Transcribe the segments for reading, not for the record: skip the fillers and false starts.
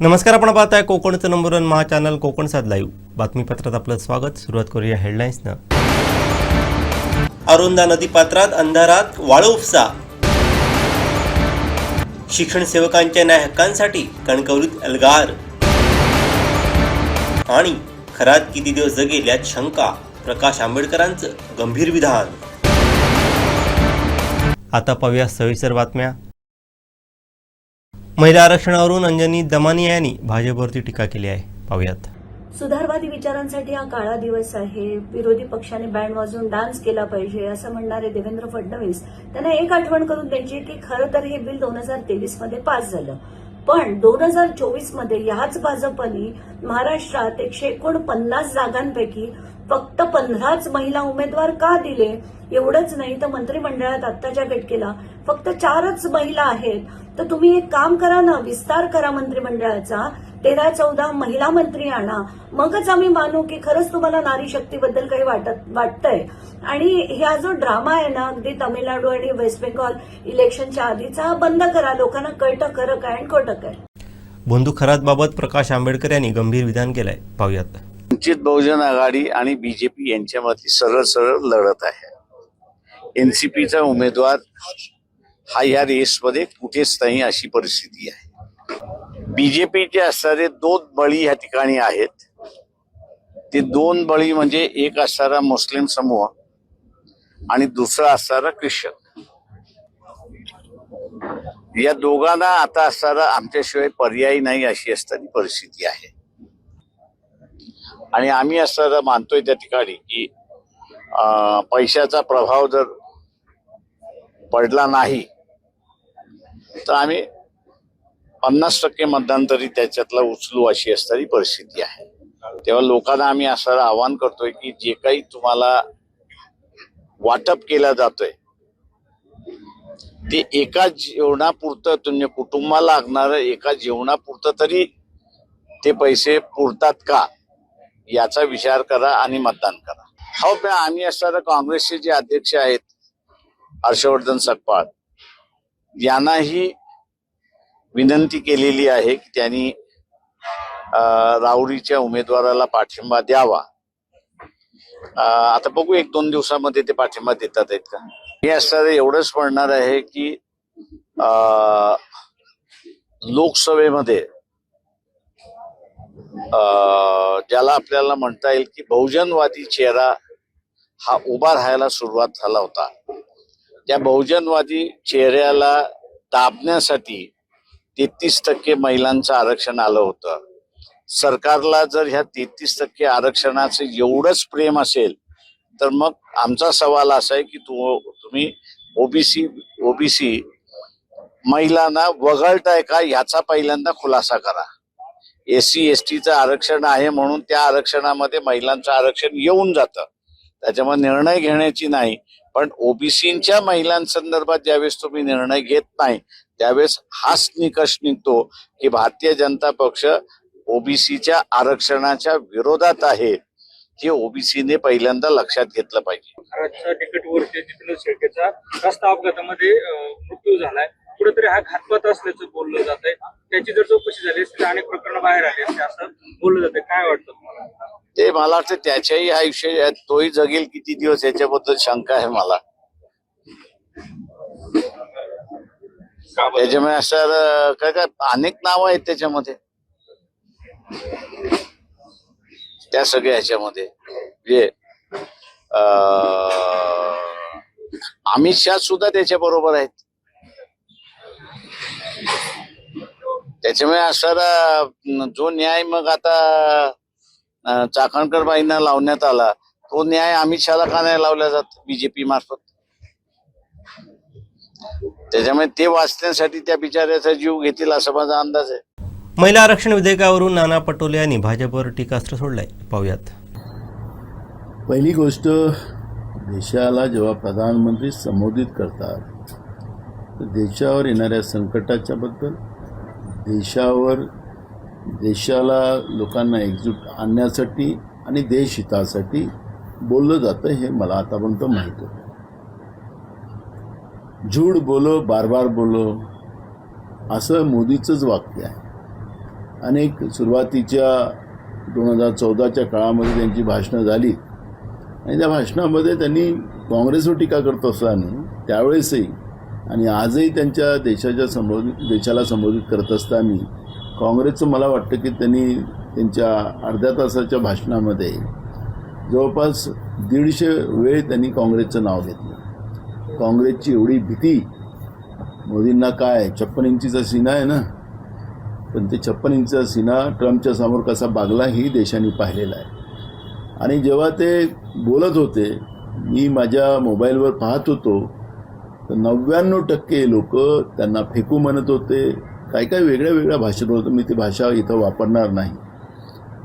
नमस्कार, आपण पाहताय कोकणचं नंबर 1 महा चॅनल कोकण सात लाईव्ह बातमीपत्रात आपलं स्वागत। सुरुवात करूया हेडलाईन्सनं। अरुंदा नदीपात्रात अंधारात वाळू उपसा, शिक्षण सेवकांच्या न्याय हक्कांसाठी कणकवलीत एल्गार आणि खरात किती दिवस जगेल यात शंका, प्रकाश आंबेडकरांचं गंभीर विधान। आता पाहूया सविस्तर बातम्या। महिला आरक्षणावरून अंजनी दमानी यांनी भाजपवरती टीका केली आहे, पाहूयात। सुधारवादी विचारांसाठी हा काळा दिवस आहे, विरोधी पक्षाने बँड वाजवून डान्स केला पाहिजे असं म्हणणारे देवेंद्र फडणवीस त्यांना एक आठवण करून द्यायची की खरं तर हे बिल 2023 मध्ये पास झालं, पण 2024 मध्ये याच भाजपने महाराष्ट्रात 149 जागांपैकी फक्त 15च महिला उमेदवार का दिले। एवढंच नाही तर मंत्रिमंडळात आत्ताच्या घटकेला फक्त 4च महिला आहेत। तर तुम्ही एक काम करा ना, विस्तार करा मंत्रिमंडळाचा, 13-14 महिला मंत्री आणा, मगच आम्ही मानू की खरंच तुम्हाला नारी शक्तीबद्दल काही वाटतंय। आणि हा जो ड्रामा आहे ना, अगदी तामिळनाडू आणि वेस्ट बेंगॉल इलेक्शनच्या आधीचा बंद करा, लोकांना कळतं खरं काय आणि खोटं काय। बंधू खरातबाबत प्रकाश आंबेडकर यांनी गंभीर विधान केलंय, पाहूयात। वंचित बहुजन आघाडी आणि बीजेपी यांच्यामध्ये सरळ लढत आहे। एनसीपीचा उमेदवार हा या रेसमध्ये कुठेच नाही अशी परिस्थिती आहे। बीजेपीचे असणारे 2 बळी या ठिकाणी आहेत। ते 2 बळी म्हणजे एक असणारा मुस्लिम समूह आणि दुसरा असणारा ख्रिश्चन। या दोघांना आता असणारा आमच्याशिवाय पर्याय नाही अशी असणारी परिस्थिती आहे। आणि आम्ही असं मानतोय त्या ठिकाणी की पैशाचा प्रभाव जर पडला नाही तर आम्ही 50% मतदान तरी त्याच्यातला उचलू अशी असणारी परिस्थिती आहे। तेव्हा लोकांना आम्ही असं आवाहन करतोय की जे काही तुम्हाला वाटप केलं जातोय ते एका जेवणापुरतं, तुम्ही कुटुंबाला लागणार एका जेवणापुरतं तरी ते पैसे पुरतात का याचा विचार करा आणि मतदान करा। हो, पण आम्ही असणारे काँग्रेसचे जे अध्यक्ष आहेत हर्षवर्धन सकपाळ यांनाही विनंती केलेली आहे की त्यांनी राहुरीच्या उमेदवाराला पाठिंबा द्यावा। आता बघू 1-2 दिवसामध्ये ते पाठिंबा देतात आहेत का। हे असणारे एवढंच म्हणणार आहे की लोकसभेमध्ये ज्याला आपल्याला म्हणता येईल की बहुजनवादी चेहरा हा उभा राहायला सुरुवात झाला होता, त्या बहुजनवादी चेहऱ्याला दाबण्यासाठी 33% महिलांचं आरक्षण आलं होतं। सरकारला जर ह्या 33% आरक्षणाचं एवढंच प्रेम असेल तर मग आमचा सवाल असा आहे की तुम्ही ओबीसी महिलांना वगळताय का याचा पहिल्यांदा खुलासा करा। SC STचं आरक्षण आहे म्हणून त्या आरक्षणामध्ये महिलांचं आरक्षण येऊन जातं, त्याच्यामुळे निर्णय घेण्याची नाही, पण ओबीसीच्या महिलांसंदर्भात ज्यावेळेस तुम्ही निर्णय घेत नाही त्यावेळेस हाच निकष निघतो की भारतीय जनता पक्ष ओबीसीच्या आरक्षणाच्या विरोधात आहे। हे ओबीसीने पहिल्यांदा लक्षात घेतलं पाहिजे। महाराष्ट्र तिकीटवरती जितेंद्र शेळकेचा रस्ता अपघातामध्ये मृत्यू झालाय, कुठेतरी हा घातपात असल्याचं बोललं जात आहे। त्याची जर चौकशी झाली असती तर अनेक प्रकरण बाहेर आले असते असं बोललं जाते, काय वाटतं तुम्हाला? ते मला वाटतं त्याच्याही आयुष्य तोही जगेल किती दिवस याच्याबद्दल शंका आहे मला। त्याच्यामुळे असं काय अनेक नाव आहेत त्याच्यामध्ये, त्या सगळ्या ह्याच्यामध्ये जे अमित शहा सुद्धा त्याच्या बरोबर आहेत। त्याच्यामुळे असणारा जो न्याय मग आता चाकणकर बाईंना लावण्यात आला तो न्याय अमित शहाला का नाही लावला जात बीजेपी मार्फत। त्याच्यामुळे ते वाचण्यासाठी त्या बिचाऱ्याचा जीव घेतील असा माझा अंदाज आहे। महिला आरक्षण विधेयकावरून नाना पटोले यांनी भाजपवर टीकास्त्र सोडलंय, पाहूयात। पहिली गोष्ट, देशाला जेव्हा प्रधानमंत्री संबोधित करतात तर देशावर येणाऱ्या संकटाच्या बद्दल, देशाला लोकांना एकजूट आणण्यासाठी आणि देशहितासाठी बोललं जातं, हे मला आतापर्यंत माहीत होतं। झूठ बोलो बार बार बोलो असं मोदीचंच वाक्य आहे। अनेक सुरुवातीच्या 2014च्या काळामध्ये त्यांची भाषणं झाली आणि त्या भाषणामध्ये त्यांनी काँग्रेसवर टीका करत असताना त्यावेळेसही आणि आजही त्यांच्या देशाला संबोधित करत असताना काँग्रेसचं मला वाटतं की त्यांनी त्यांच्या अर्ध्या तासाच्या भाषणामध्ये जवळपास 150 वेळ त्यांनी काँग्रेसचं नाव घेतलं. काँग्रेसची एवढी भीती मोदींना काय 56 इंचीचा सीना आहे ना, पण ते 56 इंचचा सीना ट्रम्पच्या समोर कसा बागला ही देशांनी पाहिलेला आहे. आणि जेव्हा ते बोलत होते मी माझ्या मोबाईलवर पाहत होतो तर 99% लोक त्यांना फेकू म्हणत होते, काय वेगळ्या भाषेत होतं. मी ती भाषा इथं वापरणार नाही.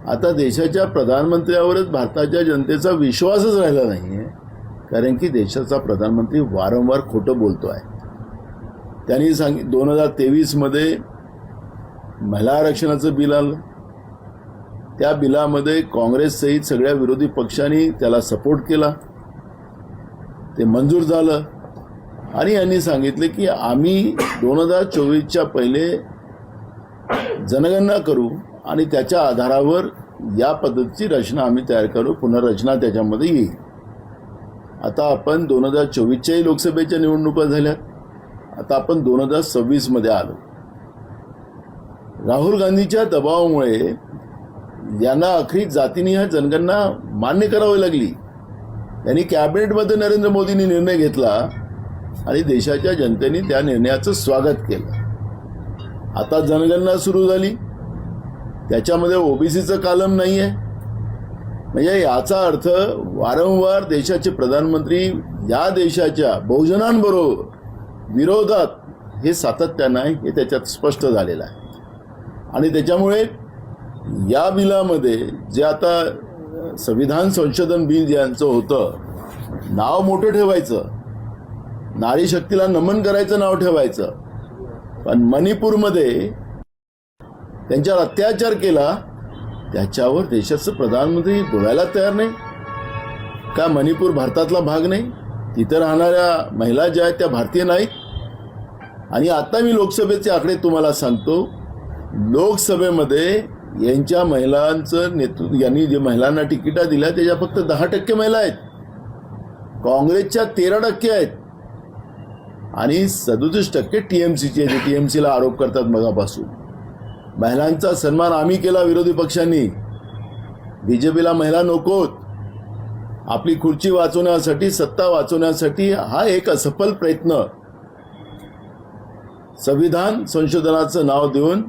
आता देशाच्या प्रधानमंत्र्यावरच भारताच्या जनतेचा विश्वासच राहिला नाही आहे, कारण की देशाचा प्रधानमंत्री वारंवार खोटं बोलतो आहे. त्यांनी 2023मध्ये महिला आरक्षणाचं बिल आलं. त्या बिलामध्ये काँग्रेससहित सगळ्या विरोधी पक्षांनी त्याला सपोर्ट केला, ते मंजूर झालं आणि यांनी सांगितले की आम्ही 2024च्या पहिले जनगणना करू आणि त्याच्या आधारावर या पद्धतीची रचना आम्ही तयार करू, पुनर्रचना त्याच्यामध्ये येईल. आता आपण 2024च्याही लोकसभेच्या निवडणुका झाल्या, आता आपण 2026मध्ये आलो. राहुल गांधीच्या दबावामुळे यांना अखेर जातीनिहाय जनगणना मान्य करावी लागली. यांनी कॅबिनेटमध्ये नरेंद्र मोदींनी निर्णय घेतला आणि देशाच्या जनतेने त्या निर्णयाचं स्वागत केलं. आता जनगणना सुरू झाली, त्याच्यामध्ये ओबीसीचं कॉलम नाही आहे. म्हणजे याचा अर्थ वारंवार देशाचे प्रधानमंत्री या देशाच्या बहुजनांबरोबर विरोधात हे सातत्यानं आहे, हे त्याच्यात स्पष्ट झालेलं आहे. आणि त्याच्यामुळे या बिलामध्ये जे आता संविधान संशोधन बिल ज्यांचं होतं, नाव मोठं ठेवायचं, नारी शक्तीला नमन करायचं नाव ठेवायचं, पण मणिपूरमध्ये त्यांच्यावर अत्याचार केला त्याच्यावर देशाचं प्रधानमंत्री बोलायला तयार नाही का? मणिपूर भारतातला भाग नाही? तिथं राहणाऱ्या महिला ज्या आहेत त्या भारतीय नाहीत? आणि आता मी लोकसभेचे आकडे तुम्हाला सांगतो. लोकसभेमध्ये यांच्या महिलांचं नेतृत्व, यांनी जे महिलांना तिकिटा दिल्या त्याच्या फक्त 10% महिला आहेत. काँग्रेसच्या 13% आहेत आणि 37% TMCचे, जे TMCला आरोप करतात मगापासून. महिलांचा सन्मान आम्ही केला विरोधी पक्षांनी. BJPला महिला नकोत. आपली खुर्ची वाचवण्यासाठी, सत्ता वाचवण्यासाठी हा एक असफल प्रयत्न. संविधान संशोधनाचं नाव देऊन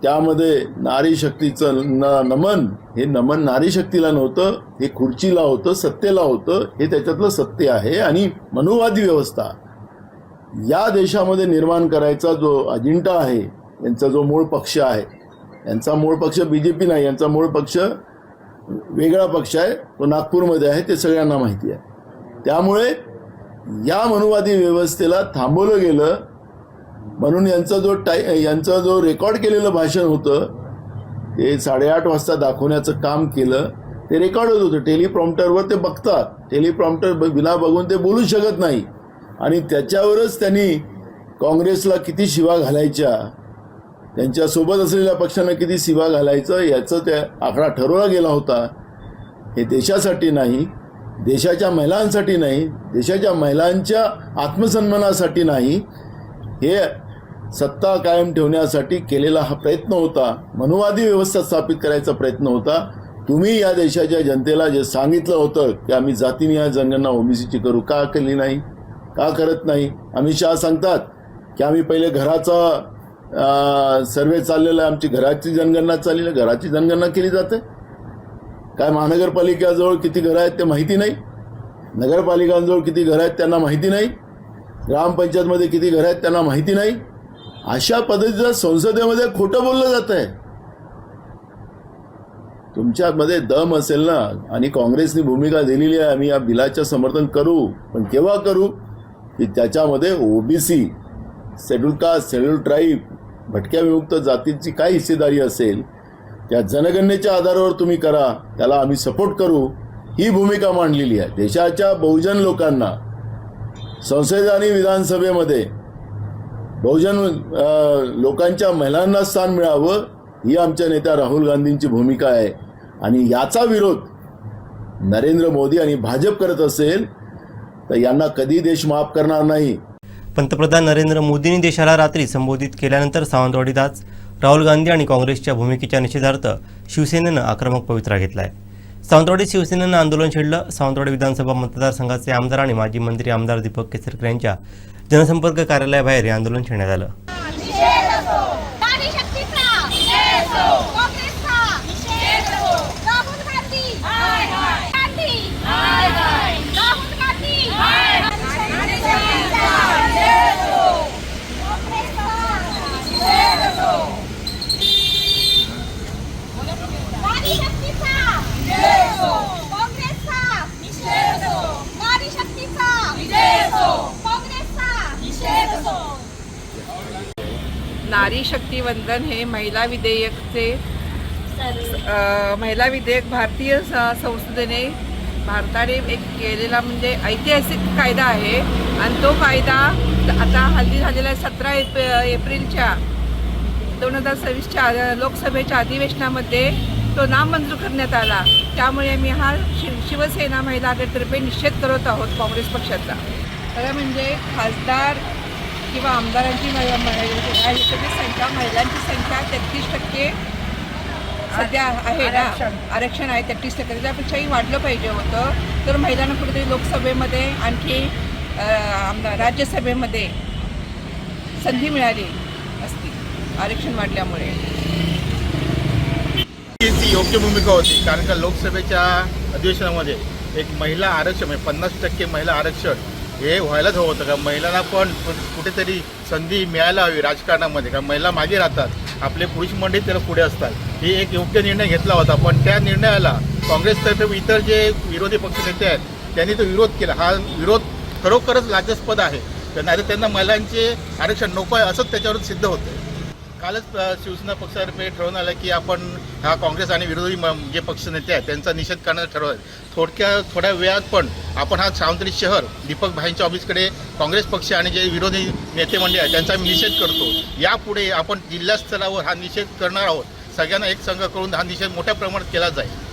त्यामध्ये नारी शक्तीचं नमन, हे नमन नारी शक्तीला नव्हतं, हे खुर्चीला होतं, सत्तेला होतं. हे त्याच्यातलं सत्य आहे. आणि मनुवादी व्यवस्था या देशामध्ये निर्माण करायचा जो अजेंडा आहे, यांचा जो मूळ पक्ष आहे, यांचा मूळ पक्ष BJP नाही, यांचा मूळ पक्ष वेगळा पक्ष आहे, तो नागपूरमध्ये आहे, ते सगळ्यांना माहिती आहे. त्यामुळे या मनुवादी व्यवस्थेला थांबवलं गेलं. म्हणून यांचं जो रेकॉर्ड केलेलं भाषण होतं ते 8:30 वाजता दाखवण्याचं काम केलं. ते रेकॉर्ड होतं, टेलिप्रॉम्प्टरवर ते बघतात. टेलिप्रॉम्प्टर बिना बघून ते बोलू शकत नाही. आणि त्याच्यावरच त्यांनी काँग्रेसला किती शिवा घालायच्या, त्यांच्यासोबत असलेल्या पक्षांना किती शिवा घालायचं याचं त्या आकडा ठरवला गेला होता. हे देशासाठी नाही, देशाच्या महिलांसाठी नाही, देशाच्या महिलांच्या आत्मसन्मानासाठी नाही, हे सत्ता कायम ठेवण्यासाठी केलेला हा प्रयत्न होता. मनुवादी व्यवस्था स्थापित करायचा प्रयत्न होता. तुम्ही या देशाच्या जनतेला जे सांगितलं होतं की आम्ही जातीनिहाय जनगणना ओबीसीची करू, का केली नाही, का करत नाही? अमित शहा सांगतात की आम्ही पहिले घराचा सर्वे चाललेला आहे, आमची घराची जनगणना चाललेली आहे. घराची जनगणना केली जाते काय? महानगरपालिकेजवळ किती घरं आहेत ते माहिती नाही, नगरपालिकांजवळ किती घरं आहेत त्यांना माहिती नाही, ग्रामपंचायतमध्ये किती घरं आहेत त्यांना माहिती नाही. अशा पद्धतीचं संसदेमध्ये खोटं बोललं जात आहे. तुमच्यामध्ये दम असेल ना, आणि काँग्रेसने भूमिका दिलेली आहे आम्ही या बिलाचं समर्थन करू, पण केव्हा करू की त्याच्यामध्ये OBC, schedule caste, schedule tribe, भटक्या विमुक्त जातींची काय हिस्सेदारी असेल त्या जनगणनेच्या आधारावर तुम्ही करा, त्याला आम्ही सपोर्ट करू, ही भूमिका मांडलेली आहे. देशाच्या बहुजन लोकांना संसद आणि विधानसभेमध्ये बहुजन लोकांच्या महिलांना स्थान मिळावं ही आमच्या नेत्या राहुल गांधींची भूमिका आहे. आणि याचा विरोध नरेंद्र मोदी आणि भाजप करत असेल तर यांना कधी देश माफ करणार नाही. पंतप्रधान नरेंद्र मोदींनी देशाला रात्री संबोधित केल्यानंतर सावंतवाडीत आज राहुल गांधी आणि काँग्रेसच्या भूमिकेच्या निषेधार्थ शिवसेनेनं आक्रमक पवित्रा घेतला आहे. सावंतवाडीत शिवसेनेनं आंदोलन छेडलं. सावंतवाडी विधानसभा मतदारसंघाचे आमदार आणि माजी मंत्री आमदार दीपक केसरकर यांच्या जनसंपर्क कार्यालयाबाहेर हे आंदोलन छेडण्यात आलं. नारी शक्ती वंदन हे महिला विधेयक भारतीय संसदेने भारताने एक केलेला म्हणजे ऐतिहासिक कायदा आहे. आणि तो कायदा आता हल्ली झालेल्या 17 एप्रिलच्या 2026च्या लोकसभेच्या अधिवेशनामध्ये तो नामंजूर करण्यात आला. त्यामुळे मी हा शिवसेना महिला आघाडीतर्फे निषेध करत आहोत काँग्रेस पक्षाचा. खरं म्हणजे खासदार किंवा आमदारांची संख्या महिलांची संख्या 33% सध्या आहे ना, आरक्षण आहे 33%. त्यापेक्षाही वाढलं पाहिजे होतं. तर महिलांना कुठेतरी लोकसभेमध्ये आणखी राज्यसभेमध्ये संधी मिळाली असती आरक्षण वाढल्यामुळे. ती योग्य भूमिका होती, कारण का लोकसभेच्या अधिवेशनामध्ये एक महिला आरक्षण म्हणजे 50% महिला आरक्षण हे व्हायलाच हवं होतं. का महिलांना पण कुठेतरी संधी मिळायला हवी राजकारणामध्ये. का महिला मागे राहतात, आपले पुरुष मंडळी त्याला पुढे असतात. ही एक योग्य निर्णय घेतला होता. पण त्या निर्णयाला काँग्रेसतर्फे इतर जे विरोधी पक्षनेते आहेत त्यांनी तो विरोध केला. हा विरोध खरोखरच लाजास्पद आहे. नाही तर त्यांना महिलांचे आरक्षण नको आहे असंच त्याच्यावरून सिद्ध होतं. कालच शिवसेना पक्षातर्फे ठरवून आलं की आपण हा काँग्रेस आणि विरोधी जे पक्षनेते आहेत त्यांचा निषेध करण्याचं ठरवलं. थोड्या वेळात पण आपण हा सावंतवाडी शहर दीपक भाईंच्या ऑफिसकडे काँग्रेस पक्ष आणि जे विरोधी नेते मंडळी आहेत त्यांचा निषेध करतो. यापुढे आपण जिल्हा स्तरावर हा निषेध करणार आहोत. सगळ्यांना एक संघ करून हा निषेध मोठ्या प्रमाणात केला जाईल.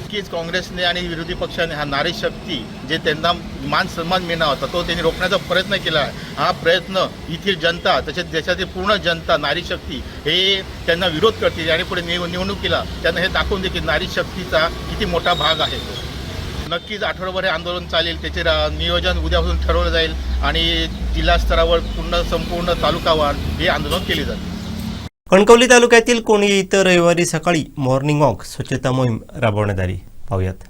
नक्कीच काँग्रेसने आणि विरोधी पक्षाने हा नारी शक्ती जे त्यांना मान सन्मान मिळणार होता तो त्यांनी रोखण्याचा प्रयत्न केला. हा प्रयत्न येथील जनता तसेच देशातील पूर्ण जनता नारी शक्ती हे त्यांना विरोध करतील आणि पुढे निवडणुकीला त्यांना हे दाखवून दे की नारी शक्तीचा किती मोठा भाग आहे. नक्कीच आठवडाभर हे आंदोलन चालेल. त्याचे नियोजन उद्यापासून ठरवलं जाईल आणि जिल्हा स्तरावर संपूर्ण तालुकावार हे आंदोलन केले जाते. कणकवली तालुक्यातील कोणी इतर रविवारी सकाळी मॉर्निंग वॉक स्वच्छता मोहीम राबवण्यात आली. पाहूयात.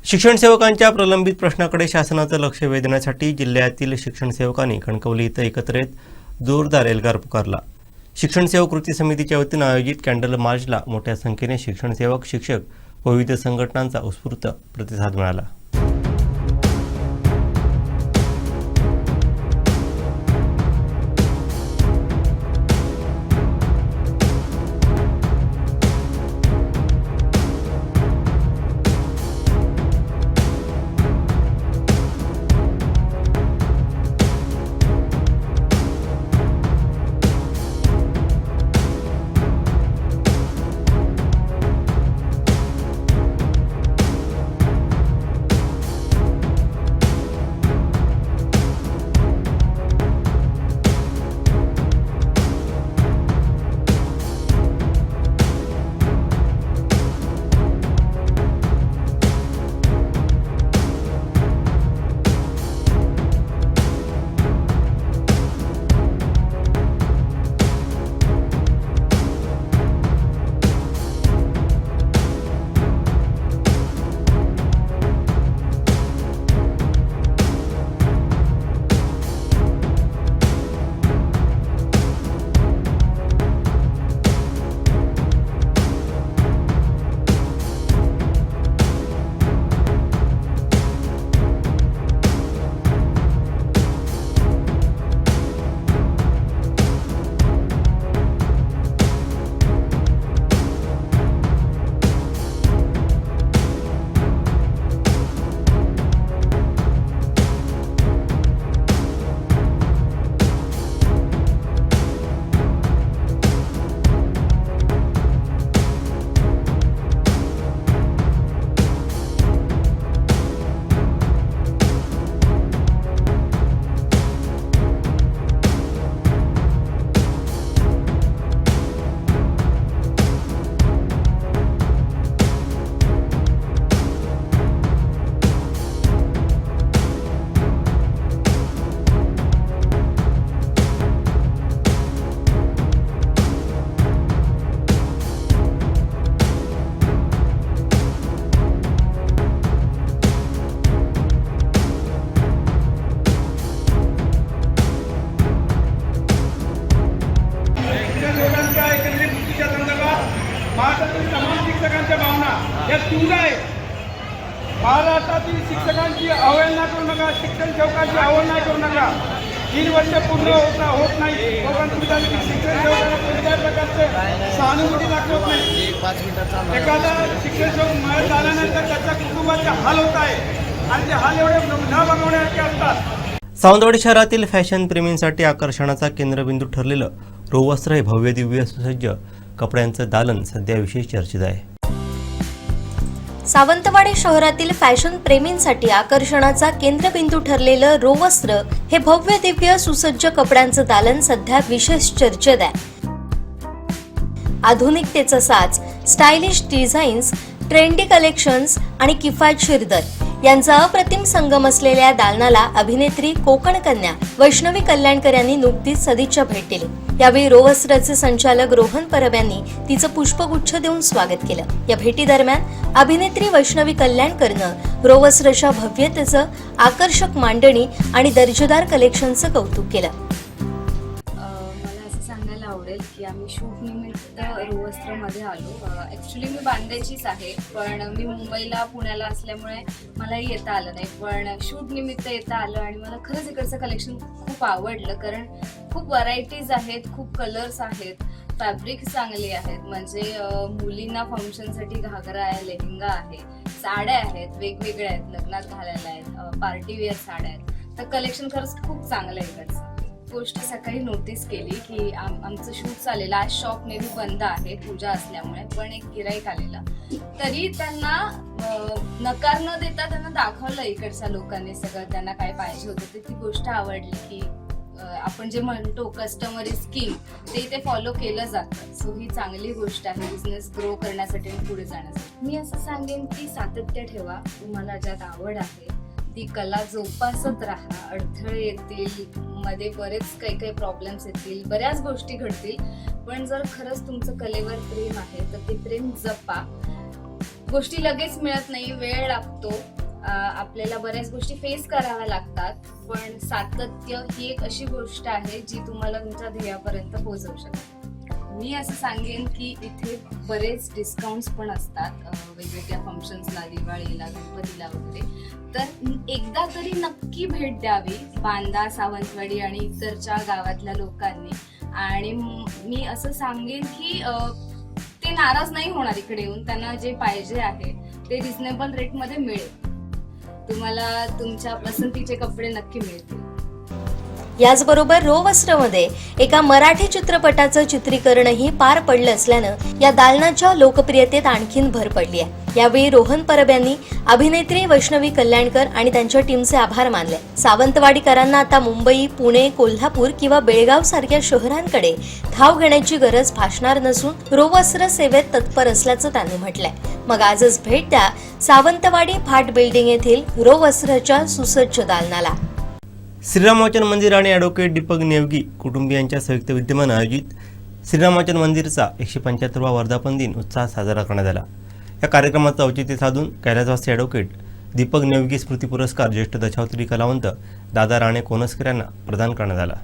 शिक्षण सेवकांच्या प्रलंबित प्रश्नाकडे शासनाचं लक्ष वेधण्यासाठी जिल्ह्यातील शिक्षण सेवकांनी कणकवली इथं एकत्र येत जोरदार एल्गार पुकारला. शिक्षण सेवक कृती समितीच्या वतीनं आयोजित कॅन्डल मार्चला मोठ्या संख्येने शिक्षण सेवक, शिक्षक व विविध संघटनांचा उत्स्फूर्त प्रतिसाद मिळाला. महाराष्ट्रातील शिक्षकांची अवहेलना करू नका, शिक्षण सेवकांची अवहेलना करू नका. 3 वर्ष पूर्ण होत नाही तोपर्यंत तुम्ही त्यांनी शिक्षण सेवकांना कोणत्याही प्रकारचे सहानुभूती दाखवत नाही. एखादा शिक्षण सेवक मरण झाल्यानंतर त्याच्या कुटुंबाचे हाल होत आहे आणि ते हाल एवढे न बघवण्यासारखे असतात. सावंतवाडी शहरातील फॅशन प्रेमींसाठी आकर्षणाचा केंद्रबिंदू ठरलेलं रोवस्त्र हे भव्य दिव्य सुसज्ज कपड्यांचं दालन सध्या विशेष चर्चेत आहे. सावंतवाडी शहरातील फॅशन प्रेमींसाठी आकर्षणाचा केंद्रबिंदू ठरलेलं रोवस्त्र हे भव्य दिव्य सुसज्ज कपड्यांचं दालन सध्या विशेष चर्चेत आहे. आधुनिकतेचा साज, स्टायलिश डिझाईन्स, ट्रेंडी कलेक्शन्स आणि किफायतशीर दर यांचा अप्रतिम संगम असलेल्या दालनाला अभिनेत्री कोकण कन्या वैष्णवी कल्याणकर यांनी नुकतीच सदिच्छा भेट दिली. यावेळी रोवस्त्रचे संचालक रोहन परब यांनी तिचं पुष्पगुच्छ देऊन स्वागत केलं. या भेटीदरम्यान अभिनेत्री वैष्णवी कल्याणकरनं रोवस्त्रच्या भव्यतेचं, आकर्षक मांडणी आणि दर्जेदार कलेक्शनचं कौतुक केलं. मला असं सांगायला आवडेल की आम्ही शूट निमित्त रोवस्त्रमध्ये आलो. ॲक्च्युली मी बांद्याचीच आहे, पण मी मुंबईला पुण्याला असल्यामुळे मलाही येता आलं नाही, पण शूट निमित्त येता आलं आणि मला खरंच इकडचं कलेक्शन खूप आवडलं. कारण खूप व्हरायटीज आहेत, खूप कलर्स आहेत, फॅब्रिक चांगली आहेत. म्हणजे मुलींना फंक्शनसाठी घागरा आहे, लेहंगा आहे, साड्या आहेत, वेगवेगळ्या आहेत, लग्नात घालायला आहेत, पार्टीवेअर साड्या आहेत. तर कलेक्शन खरंच खूप चांगलं आहे इकडचं. गोष्ट सकाळी नोटीस केली की आमचं शूट चाललेलं, आज शॉप नेहमी बंद आहे पूजा असल्यामुळे, पण एक गिराईक आलेला, तरी त्यांना नकार न देता त्यांना दाखवलं इकडच्या लोकांनी सगळं त्यांना काय पाहिजे होतं ते. ती गोष्ट आवडली की आपण जे म्हणतो कस्टमर इज किंग ते इथे फॉलो केलं जातं. सो ही चांगली गोष्ट आहे बिझनेस ग्रो करण्यासाठी आणि पुढे जाण्यासाठी. मी असं सांगेन की सातत्य ठेवा, तुम्हाला ज्यात आवड आहे ती कला जोपासत राहा. अडथळे येतील, मध्ये बरेच काही प्रॉब्लेम्स येतील, बऱ्याच गोष्टी घडतील, पण जर खरंच तुमचं कलेवर प्रेम आहे तर ते प्रेम जपा. गोष्टी लगेच मिळत नाही, वेळ लागतो, आपल्याला बऱ्याच गोष्टी फेस कराव्या लागतात, पण सातत्य ही एक अशी गोष्ट आहे जी तुम्हाला तुमच्या ध्येयापर्यंत पोहोचवू शकते. मी असं सांगेन की इथे बरेच डिस्काउंट्स पण असतात वेगवेगळ्या फंक्शन्सला, दिवाळीला, गणपतीला वगैरे. तर एकदा तरी नक्की भेट द्यावी बांदा, सावंतवाडी आणि इतरच्या गावातल्या लोकांनी. आणि मी असं सांगेन की ते नाराज नाही होणार इकडे येऊन. त्यांना जे पाहिजे आहे ते रिझनेबल रेटमध्ये मिळेल. तुम्हाला तुमच्या पसंतीचे कपडे नक्की मिळतील. याचबरोबर रोवस्त्रमध्ये एका मराठी चित्रपटाचं चित्रीकरणही पार पडलं असल्यानं या दालनाच्या लोकप्रियतेत आणखीन भर पडली आहे. यावेळी रोहन परब यांनी अभिनेत्री वैष्णवी कल्याणकर आणि त्यांच्या टीमचे आभार मानले. सावंतवाडीकरांना आता मुंबई, पुणे, कोल्हापूर किंवा बेळगाव सारख्या शहरांकडे धाव घेण्याची गरज भासणार नसून रोवस्त्र सेवेत तत्पर असल्याचं त्यांनी म्हटलंय. मग आजच भेट द्या सावंतवाडी फाट बिल्डिंग येथील रोवस्त्रच्या सुसज्ज दालनाला. श्रीराम वाचन मंदिर आणि ॲडव्होकेट दीपक नेवगी कुटुंबियांच्या संयुक्त विद्यमानं आयोजित श्रीराम वाचन मंदिरचा 175वा वर्धापन दिन उत्साहात साजरा करण्यात आला. या कार्यक्रमाचं औचित्य साधून कैलासवासी ॲडव्होकेट दीपक नेवगी स्मृती पुरस्कार ज्येष्ठ दशावतारी कलावंत दादा राणे कोनसकर यांना प्रदान करण्यात आला.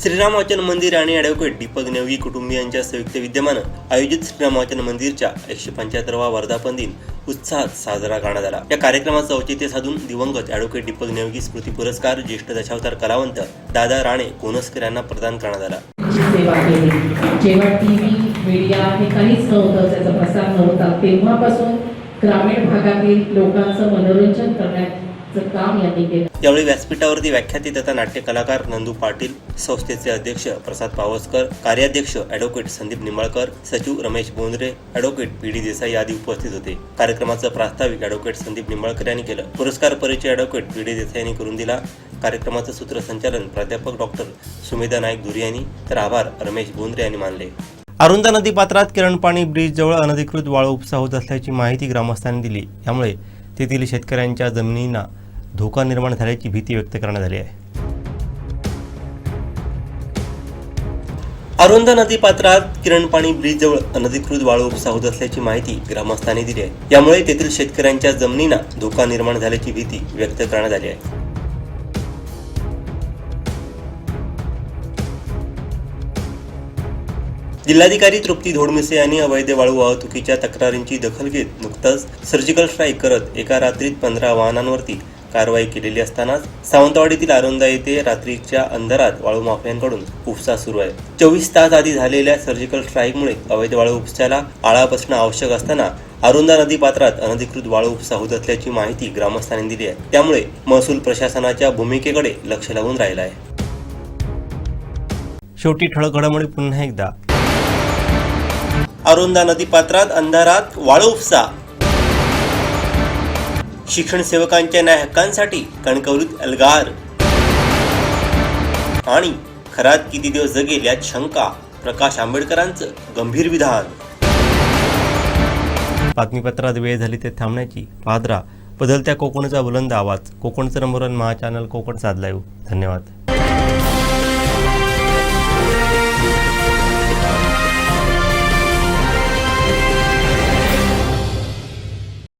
श्रीराम वाचन मंदिर आणि ॲडव्होकेट दीपक नेवगी कुटुंबियांच्या संयुक्त विद्यमानं आयोजित श्रीराम वाचन मंदिरच्या 175वा वर्धापन दिन उत्साहात साजरा करण्यात आला. या कार्यक्रमाचं औचित्य साधून दिवंगत ॲडव्होकेट दीपक नेवगी स्मृती पुरस्कार ज्येष्ठ दशावतार कलावंत दादा राणे कोनसकर यांना प्रदान करण्यात आला. सेवा केली. जेव्हा टीव्ही मीडिया हे काहीच नव्हतं, त्याचा प्रसार नव्हता, तेव्हापासून ग्रामीण भागातील लोकांचं मनोरंजन करण्याचं काम यांनी केलं. यावेळी व्यासपीठावरती व्याख्याते तथा नाट्य कलाकार नंदू पाटील, संस्थेचे अध्यक्ष प्रसाद पावसकर, कार्याध्यक्ष ॲडव्होकेट संदीप निंबाळकर, सचिव रमेश बोंद्रे, ॲडव्होकेट पी.डी. देसाई आदी उपस्थित होते. कार्यक्रमाचं प्रास्ताविक ॲडव्होकेट संदीप निंबाळकर यांनी केलं. पुरस्कार परिचय ॲडव्होकेट पी.डी. देसाई यांनी करून दिला. कार्यक्रमाचं सूत्रसंचालन प्राध्यापक डॉक्टर सुमेधा नाईक धुरी यांनी, तर आभार रमेश बोंद्रे यांनी मानले. अरुंदा नदीपात्रात किरणपाणी ब्रिजजवळ अनधिकृत वाळू उपसा होत असल्याची माहिती ग्रामस्थांनी दिली. यामुळे तेथील शेतकऱ्यांच्या जमिनींना धोका निर्माण झाल्याची भीती व्यक्त करण्यात आली आहे. अरुंदा नदीपात्रात किरणपाणी ब्रिजजवळ अनधिकृत वाळू उपसा होत असल्याची माहिती ग्रामस्थांनी दिली आहे. यामुळे तेथील शेतकऱ्यांच्या जमिनींना धोका निर्माण झाल्याची भीती व्यक्त करण्यात आली आहे. जिल्हाधिकारी तृप्ती धोडमिसे यांनी अवैध वाळू वाहतुकीच्या तक्रारींची दखल घेत नुकताच सर्जिकल स्ट्राईक करत एका रात्रीत 15 वाहनांवरती कारवाई केलेली असतानाच सावंतवाडीतील आरोंदा येथे रात्रीच्या अंधारात वाळू माफियांकडून उपसा सुरू आहे. 24 तास आधी झालेल्या सर्जिकल स्ट्राईकमुळे अवैध वाळू उपस्याला आळा बसणं आवश्यक असताना आरोंदा नदी पात्रात अनधिकृत वाळू उपसा होत असल्याची माहिती ग्रामस्थांनी दिली आहे. त्यामुळे महसूल प्रशासनाच्या भूमिकेकडे लक्ष लागून राहिलं आहे. शेवटी ठळक घडामोडी पुन्हा एकदा. आरोंदा नदी पात्रात अंधारात वाळू उपसा. शिक्षण सेवकांच्या न्याय हक्कांसाठी कणकवलीत एल्गार. आणि खरात किती दिवस जगेल यात शंका, प्रकाश आंबेडकरांचं गंभीर विधान. बातमीपत्रात वेळ झाली ते थांबण्याची. पाहत राहा बदलत्या कोकणचा बुलंद आवाज. कोकणचं नंबर 1 महा चॅनल कोकण साध लाईव्ह. धन्यवाद.